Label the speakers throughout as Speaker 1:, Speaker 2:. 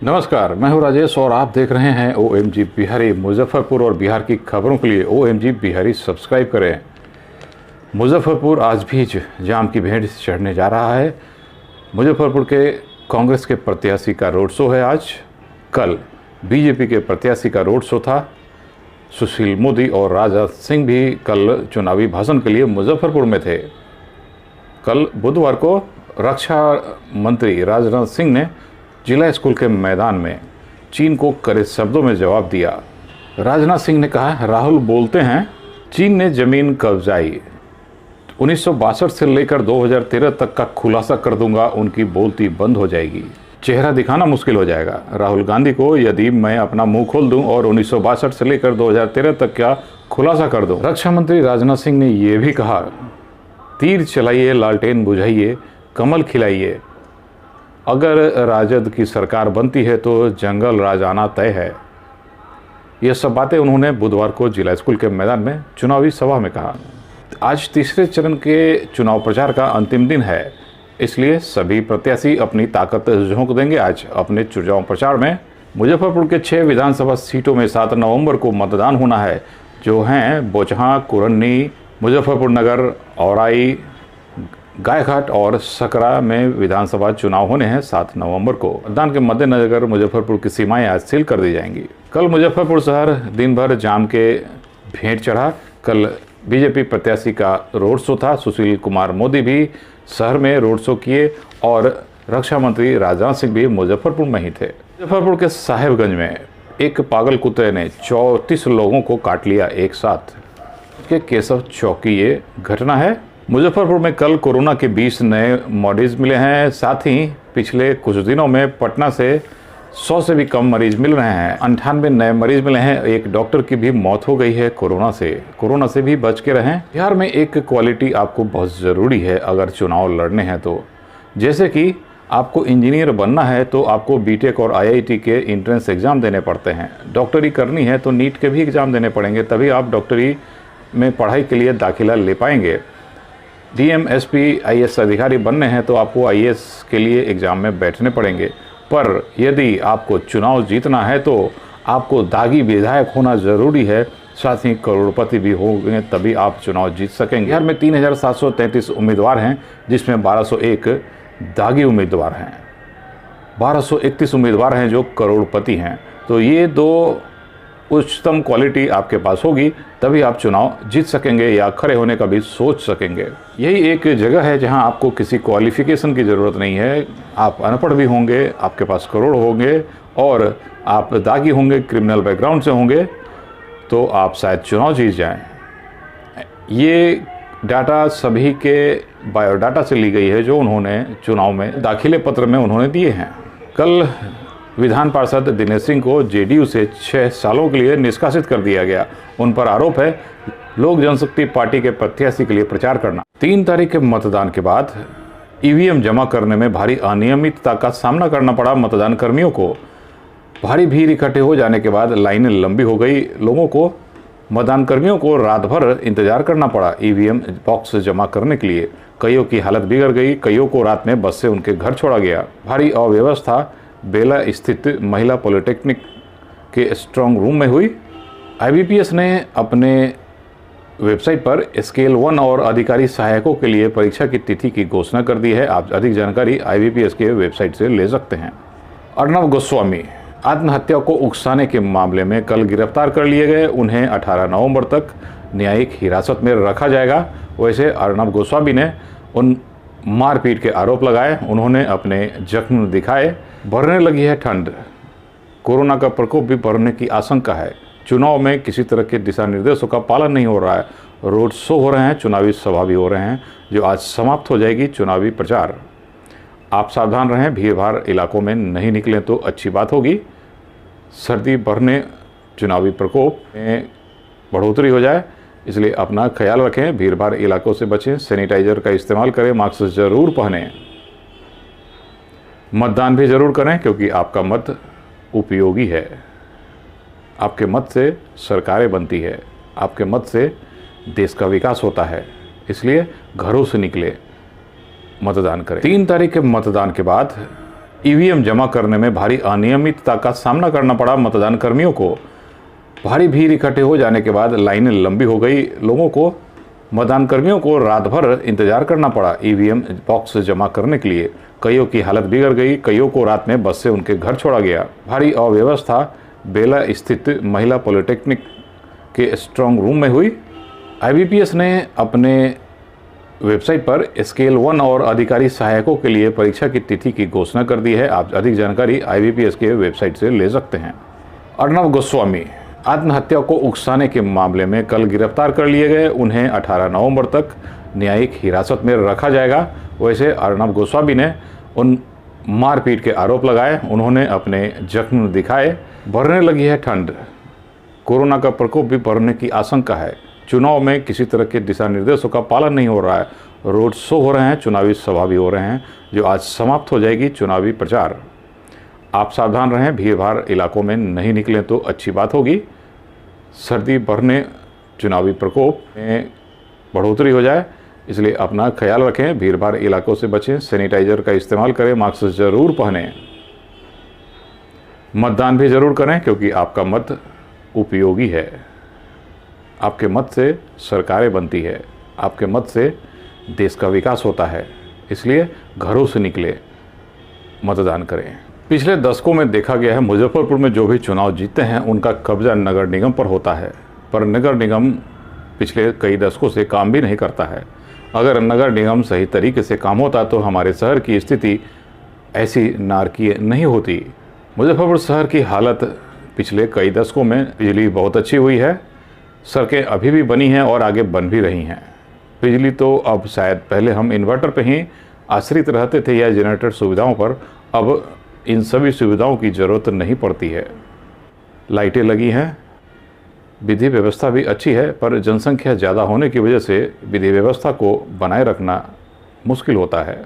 Speaker 1: नमस्कार, मैं हूं राजेश और आप देख रहे हैं OMG बिहारी। मुजफ्फरपुर और बिहार की खबरों के लिए OMG बिहारी सब्सक्राइब करें। मुजफ्फरपुर आज भी जाम की भेंट चढ़ने जा रहा है। मुजफ्फरपुर के कांग्रेस के प्रत्याशी का रोड शो है आज। कल बीजेपी के प्रत्याशी का रोड शो था। सुशील मोदी और राजनाथ सिंह भी कल चुनावी भाषण के लिए मुजफ्फरपुर में थे। कल बुधवार को रक्षा मंत्री राजनाथ सिंह ने जिला स्कूल के मैदान में चीन को कड़े शब्दों में जवाब दिया। राजनाथ सिंह ने कहा, राहुल बोलते हैं चीन ने जमीन कब्जाई, 1962 से लेकर 2013 तक का खुलासा कर दूंगा, उनकी बोलती बंद हो जाएगी, चेहरा दिखाना मुश्किल हो जाएगा राहुल गांधी को यदि मैं अपना मुंह खोल दूं और 1962 से लेकर 2013 तक का खुलासा कर दूं। रक्षा मंत्री राजनाथ सिंह ने यह भी कहा, तीर चलाइए, लालटेन बुझाइए, कमल खिलाइए, अगर राजद की सरकार बनती है तो जंगल राज आना तय है। ये सब बातें उन्होंने बुधवार को जिला स्कूल के मैदान में चुनावी सभा में कहा। आज तीसरे चरण के चुनाव प्रचार का अंतिम दिन है, इसलिए सभी प्रत्याशी अपनी ताकत झोंक देंगे आज अपने चुनाव प्रचार में। मुजफ्फरपुर के 6 विधानसभा सीटों में 7 नवंबर को मतदान होना है, जो हैं बोचहां, कुरन्नी, मुजफ्फरपुर नगर, औराई, गायघाट और सकरा में विधानसभा चुनाव होने हैं 7 नवंबर को। मतदान के मद्देनजर मुजफ्फरपुर की सीमाएं आज सील कर दी जाएंगी। कल मुजफ्फरपुर शहर दिन भर जाम के भेंट चढ़ा। कल बीजेपी प्रत्याशी का रोड शो था। सुशील कुमार मोदी भी शहर में रोड शो किए और रक्षा मंत्री राजनाथ सिंह भी मुजफ्फरपुर में ही थे। मुजफ्फरपुर के साहेबगंज में एक पागल कुत्ते ने 34 लोगों को काट लिया एक साथ। के केशव चौक की ये घटना है। मुजफ्फरपुर में कल कोरोना के 20 नए मरीज मिले हैं। साथ ही पिछले कुछ दिनों में पटना से 100 से भी कम मरीज मिल रहे हैं। 98 नए मरीज मिले हैं। एक डॉक्टर की भी मौत हो गई है कोरोना से भी बच के रहें। बिहार में एक क्वालिटी आपको बहुत ज़रूरी है अगर चुनाव लड़ने हैं तो, जैसे कि आपको इंजीनियर बनना है तो आपको बीटेक और IIT के एंट्रेंस एग्ज़ाम देने पड़ते हैं। डॉक्टरी करनी है तो नीट के भी एग्ज़ाम देने पड़ेंगे, तभी आप डॉक्टरी में पढ़ाई के लिए दाखिला ले पाएंगे। DM, SP, IAS अधिकारी बनने हैं तो आपको IAS के लिए एग्ज़ाम में बैठने पड़ेंगे। पर यदि आपको चुनाव जीतना है तो आपको दागी विधायक होना ज़रूरी है, साथ ही करोड़पति भी होंगे तभी आप चुनाव जीत सकेंगे। बिहार में 3733 उम्मीदवार हैं, जिसमें 1201 दागी उम्मीदवार हैं, 1231 उम्मीदवार हैं जो करोड़पति हैं। तो ये 2 उच्चतम क्वालिटी आपके पास होगी तभी आप चुनाव जीत सकेंगे या खड़े होने का भी सोच सकेंगे। यही एक जगह है जहां आपको किसी क्वालिफिकेशन की ज़रूरत नहीं है। आप अनपढ़ भी होंगे, आपके पास करोड़ होंगे और आप दागी होंगे, क्रिमिनल बैकग्राउंड से होंगे, तो आप शायद चुनाव जीत जाएं। ये डाटा सभी के बायोडाटा से ली गई है जो उन्होंने चुनाव में दाखिले पत्र में उन्होंने दिए हैं। कल विधान पार्षद दिनेश सिंह को JDU से 6 सालों के लिए निष्कासित कर दिया गया। उन पर आरोप है लोक जनशक्ति पार्टी के प्रत्याशी के लिए प्रचार करना। 3 तारीख के मतदान के बाद EVM जमा करने में भारी अनियमितता का सामना करना पड़ा मतदान कर्मियों को। भारी भीड़ इकट्ठे हो जाने के बाद लाइनें लंबी हो गई। लोगों को, मतदान कर्मियों को रात भर इंतजार करना पड़ा EVM बॉक्स जमा करने के लिए। कईयों की हालत बिगड़ गई, कईयों को रात में बस से उनके घर छोड़ा गया। भारी अव्यवस्था बेला स्थित महिला पॉलिटेक्निक के स्ट्रांग रूम में हुई। IBPS ने अपने वेबसाइट पर स्केल 1 और अधिकारी सहायकों के लिए परीक्षा की तिथि की घोषणा कर दी है। आप अधिक जानकारी IBPS के वेबसाइट से ले सकते हैं। अर्नब गोस्वामी आत्महत्या को उकसाने के मामले में कल गिरफ्तार कर लिए गए। उन्हें 18 नवंबर तक न्यायिक हिरासत में रखा जाएगा। वैसे अर्नब गोस्वामी ने उन मारपीट के आरोप लगाए, उन्होंने अपने जख्म दिखाए। बढ़ने लगी है ठंड, कोरोना का प्रकोप भी बढ़ने की आशंका है। चुनाव में किसी तरह के दिशा निर्देशों का पालन नहीं हो रहा है। रोड शो हो रहे हैं, चुनावी सभा भी हो रहे हैं, जो आज समाप्त हो जाएगी चुनावी प्रचार। आप सावधान रहें, भीड़ भाड़ इलाकों में नहीं निकलें तो अच्छी बात होगी। सर्दी बढ़ने, चुनावी प्रकोप में बढ़ोतरी हो जाए, इसलिए अपना ख्याल रखें, भीड़ भाड़ इलाकों से बचें, सैनिटाइजर का इस्तेमाल करें, मास्क ज़रूर पहनें। मतदान भी ज़रूर करें क्योंकि आपका मत उपयोगी है। आपके मत से सरकारें बनती है, आपके मत से देश का विकास होता है, इसलिए घरों से निकले, मतदान करें। 3 तारीख के मतदान के बाद ईवीएम जमा करने में भारी अनियमितता का सामना करना पड़ा मतदान कर्मियों को। भारी भीड़ इकट्ठे हो जाने के बाद लाइनें लंबी हो गई। लोगों को मतदान कर्मियों को रात भर इंतजार करना पड़ा ईवीएम बॉक्स जमा करने के लिए। कईयों की हालत बिगड़ गई, कईयों को रात में बस से उनके घर छोड़ा गया। भारी अव्यवस्था बेला स्थित महिला पॉलिटेक्निक के स्ट्रांग रूम में हुई। आईबीपीएस ने अपने वेबसाइट पर स्केल 1 और अधिकारी सहायकों के लिए परीक्षा की तिथि की घोषणा कर दी है। आप अधिक जानकारी आईबीपीएस के वेबसाइट से ले सकते हैं। अर्नब गोस्वामी आत्महत्या को उकसाने के मामले में कल गिरफ्तार कर लिए गए। उन्हें 18 नवंबर तक न्यायिक हिरासत में रखा जाएगा। वैसे अर्नब गोस्वामी ने उन मारपीट के आरोप लगाए। उन्होंने अपने जख्म दिखाए। बढ़ने लगी है ठंड, कोरोना का प्रकोप भी बढ़ने की आशंका है। चुनाव में किसी तरह के दिशा निर्देशों का पालन नहीं हो रहा है। रोड शो हो रहे हैं, चुनावी सभा भी हो रहे हैं, जो आज समाप्त हो जाएगी चुनावी प्रचार। आप सावधान रहें, भीड़ भाड़ इलाकों में नहीं निकलें तो अच्छी बात होगी। सर्दी बढ़ने, चुनावी प्रकोप में बढ़ोतरी हो जाए, इसलिए अपना ख्याल रखें। भीड़ भाड़ इलाकों से बचें, सैनिटाइजर का इस्तेमाल करें, मास्क ज़रूर पहनें। मतदान भी ज़रूर करें क्योंकि आपका मत उपयोगी है। आपके मत से सरकारें बनती है, आपके मत से देश का विकास होता है। इसलिए घरों से निकले, मतदान करें। पिछले दशकों में देखा गया है मुजफ्फरपुर में जो भी चुनाव जीतते हैं उनका कब्जा नगर निगम पर होता है, पर नगर निगम पिछले कई दशकों से काम भी नहीं करता है। अगर नगर निगम सही तरीके से काम होता तो हमारे शहर की स्थिति ऐसी नारकीय नहीं होती। मुजफ्फरपुर शहर की हालत पिछले कई दशकों में बिजली बहुत अच्छी हुई है, सड़कें अभी भी बनी हैं और आगे बन भी रही हैं। बिजली तो अब शायद पहले हम इन्वर्टर पर ही आश्रित रहते थे या जनरेटर सुविधाओं पर, अब इन सभी सुविधाओं की ज़रूरत नहीं पड़ती है। लाइटें लगी हैं, विधि व्यवस्था भी अच्छी है, पर जनसंख्या ज़्यादा होने की वजह से विधि व्यवस्था को बनाए रखना मुश्किल होता है।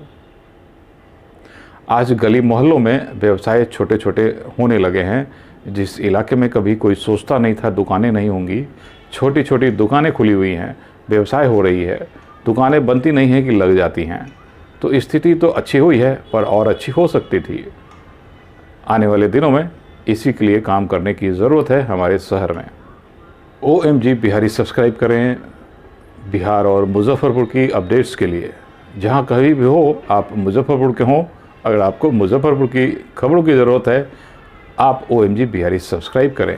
Speaker 1: आज गली मोहल्लों में व्यवसाय छोटे छोटे होने लगे हैं। जिस इलाके में कभी कोई सोचता नहीं था दुकानें नहीं होंगी, छोटी छोटी दुकानें खुली हुई हैं, व्यवसाय हो रही है। दुकानें बनती नहीं हैं कि लग जाती हैं। तो स्थिति तो अच्छी हुई है, पर और अच्छी हो सकती थी। आने वाले दिनों में इसी के लिए काम करने की ज़रूरत है हमारे शहर में। OMG बिहारी सब्सक्राइब करें बिहार और मुजफ्फरपुर की अपडेट्स के लिए। जहां कहीं भी हो, आप मुजफ्फरपुर के हों, अगर आपको मुजफ्फरपुर की खबरों की ज़रूरत है, आप OMG बिहारी सब्सक्राइब करें।